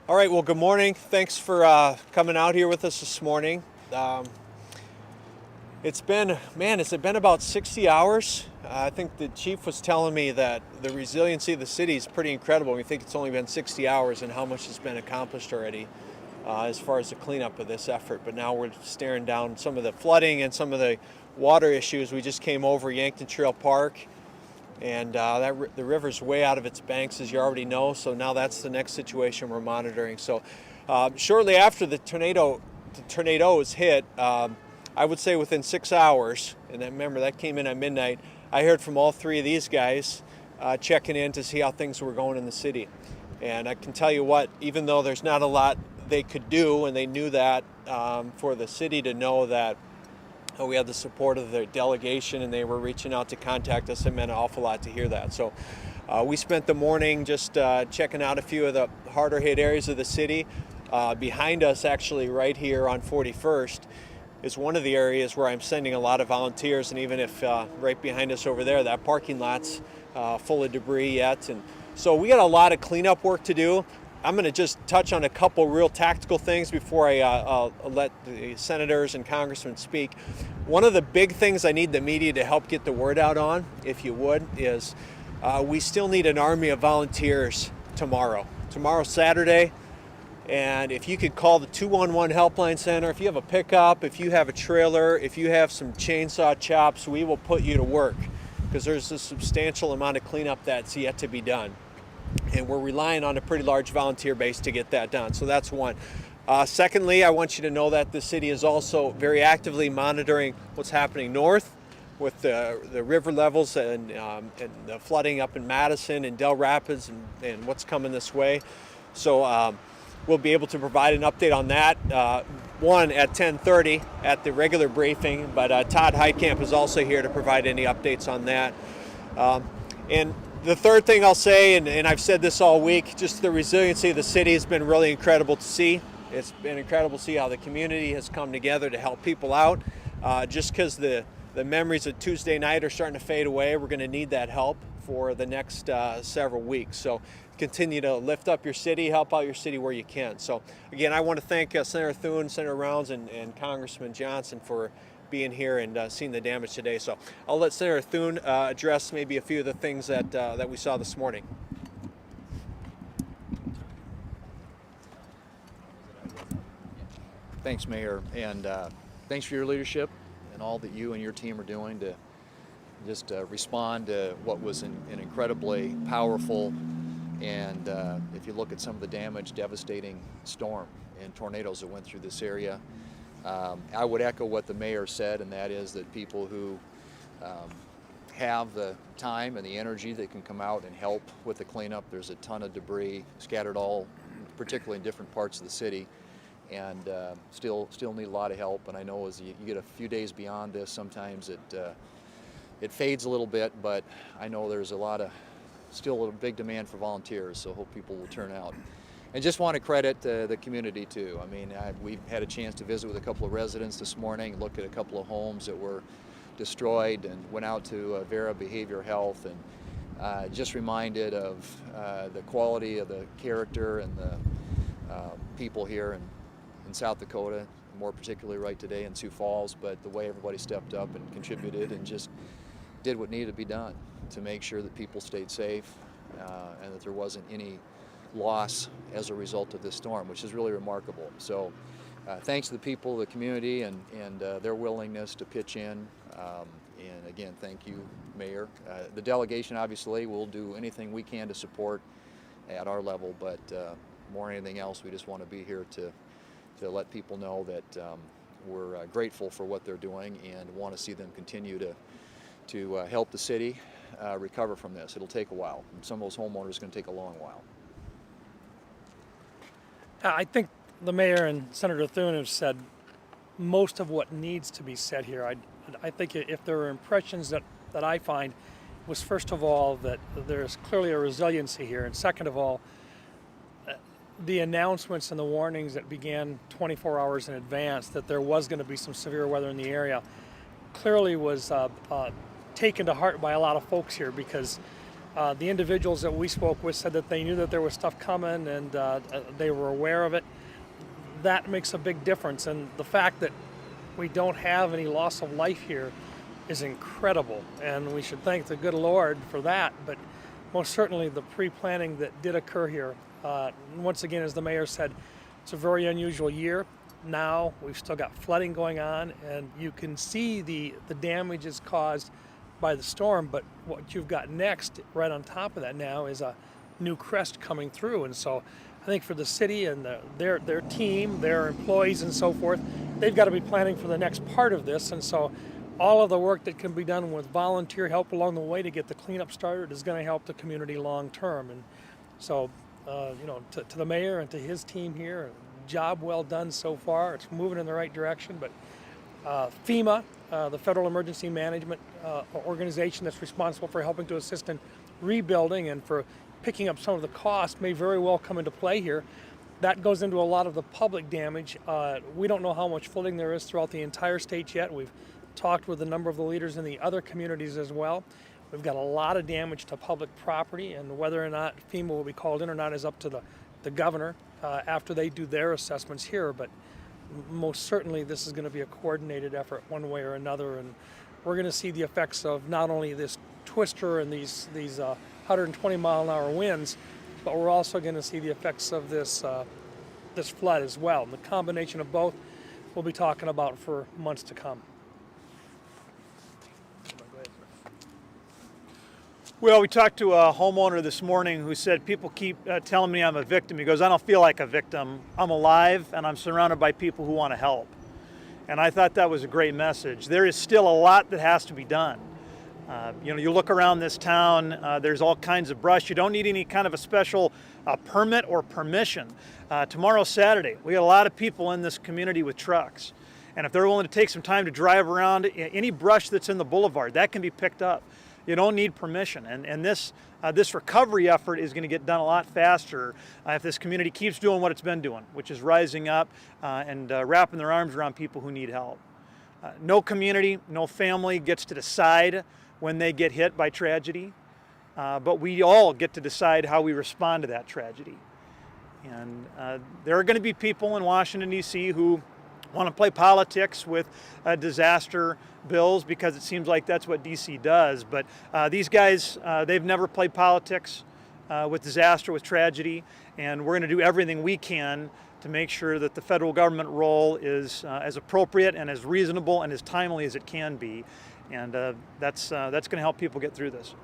All right, well, good morning. Thanks for coming out here with us this morning. It's been, man, has it been about 60 hours? I think the chief was telling me that the resiliency of the city is pretty incredible. We think it's only been 60 hours and how much has been accomplished already as far as the cleanup of this effort. But now we're staring down some of the flooding and some of the water issues. We just came over Yankton Trail Park, and the river's way out of its banks, as you already know. So now that's the next situation we're monitoring. So shortly after the tornado was hit, I would say within 6 hours, and remember that came in at midnight, I heard from all three of these guys checking in to see how things were going in the city. And I can tell you what, even though there's not a lot they could do, and they knew that, for the city to know that we had the support of the delegation and they were reaching out to contact us, it meant an awful lot to hear that. So we spent the morning just checking out a few of the harder hit areas of the city. Behind us, actually right here on 41st, is one of the areas where I'm sending a lot of volunteers, and even if right behind us over there, that parking lot's full of debris yet. And so we got a lot of cleanup work to do. I'm going to just touch on a couple real tactical things before I let the senators and congressmen speak. One of the big things I need the media to help get the word out on, if you would, is we still need an army of volunteers tomorrow. Tomorrow's Saturday. And if you could call the 211 helpline center, if you have a pickup, if you have a trailer, if you have some chainsaw chops, we will put you to work, because there's a substantial amount of cleanup that's yet to be done. And we're relying on a pretty large volunteer base to get that done. So that's one. Secondly, I want you to know that the city is also very actively monitoring what's happening north with the river levels and the flooding up in Madison and Del Rapids and what's coming this way. So we'll be able to provide an update on that, one at 10:30 at the regular briefing, but Todd Heitkamp is also here to provide any updates on that. And the third thing I'll say, and I've said this all week, just the resiliency of the city has been really incredible to see. It's been incredible to see how the community has come together to help people out. Just because the memories of Tuesday night are starting to fade away, we're going to need that help for the next several weeks. So continue to lift up your city, help out your city where you can. So again, I want to thank Senator Thune, Senator Rounds, and Congressman Johnson for being here and seeing the damage today. So I'll let Senator Thune address maybe a few of the things that we saw this morning. Thanks, Mayor, and thanks for your leadership and all that you and your team are doing to just respond to what was an incredibly powerful and, if you look at some of the damage, devastating storm and tornadoes that went through this area. I would echo what the mayor said, and that is that people who have the time and the energy that can come out and help with the cleanup. There's a ton of debris scattered all, particularly in different parts of the city, and still need a lot of help. And I know as you get a few days beyond this, sometimes it fades a little bit, but I know there's still a big demand for volunteers, so hope people will turn out. And just want to credit the community too. I mean, we've had a chance to visit with a couple of residents this morning, look at a couple of homes that were destroyed, and went out to Vera Behavior Health, and just reminded of the quality of the character and the people here in South Dakota, more particularly right today in Sioux Falls, but the way everybody stepped up and contributed and just did what needed to be done to make sure that people stayed safe and that there wasn't any loss as a result of this storm, which is really remarkable. So thanks to the people, the community, and their willingness to pitch in. And again, thank you, Mayor. The delegation, obviously, will do anything we can to support at our level, but more than anything else, we just want to be here to let people know that we're grateful for what they're doing and want to see them continue to help the city recover from this. It'll take a while. Some of those homeowners are going to take a long while. I think the mayor and Senator Thune have said most of what needs to be said here. I think if there are impressions that I find was, first of all, that there's clearly a resiliency here, and second of all, the announcements and the warnings that began 24 hours in advance that there was going to be some severe weather in the area clearly was taken to heart by a lot of folks here, because The individuals that we spoke with said that they knew that there was stuff coming and they were aware of it. That makes a big difference, and the fact that we don't have any loss of life here is incredible, and we should thank the good Lord for that, but most certainly the pre-planning that did occur here. Once again, as the mayor said, it's a very unusual year. Now we've still got flooding going on, and you can see the damages caused by the storm, but what you've got next, right on top of that now, is a new crest coming through. And so I think for the city and their team, their employees and so forth, they've got to be planning for the next part of this. And so all of the work that can be done with volunteer help along the way to get the cleanup started is going to help the community long term. And so, to the mayor and to his team here, job well done so far. It's moving in the right direction. But FEMA, the Federal Emergency Management organization that's responsible for helping to assist in rebuilding and for picking up some of the costs, may very well come into play here. That goes into a lot of the public damage. We don't know how much flooding there is throughout the entire state yet. We've talked with a number of the leaders in the other communities as well. We've got a lot of damage to public property, and whether or not FEMA will be called in or not is up to the governor after they do their assessments here. But most certainly this is going to be a coordinated effort one way or another, and we're going to see the effects of not only this twister and these 120-mile-an-hour winds, but we're also going to see the effects of this flood as well. And the combination of both we'll be talking about for months to come. Well, we talked to a homeowner this morning who said, people keep telling me I'm a victim. He goes, I don't feel like a victim. I'm alive and I'm surrounded by people who want to help. And I thought that was a great message. There is still a lot that has to be done. You look around this town, there's all kinds of brush. You don't need any kind of a special permit or permission. Tomorrow's Saturday. We got a lot of people in this community with trucks. And if they're willing to take some time to drive around, any brush that's in the boulevard, that can be picked up. You don't need permission, and this recovery effort is going to get done a lot faster if this community keeps doing what it's been doing, which is rising up and wrapping their arms around people who need help. No community, no family gets to decide when they get hit by tragedy, but we all get to decide how we respond to that tragedy. And there are going to be people in Washington, D.C. who want to play politics with disaster bills because it seems like that's what DC does. But these guys, they've never played politics with disaster, with tragedy, and we're going to do everything we can to make sure that the federal government role is as appropriate and as reasonable and as timely as it can be. And that's going to help people get through this.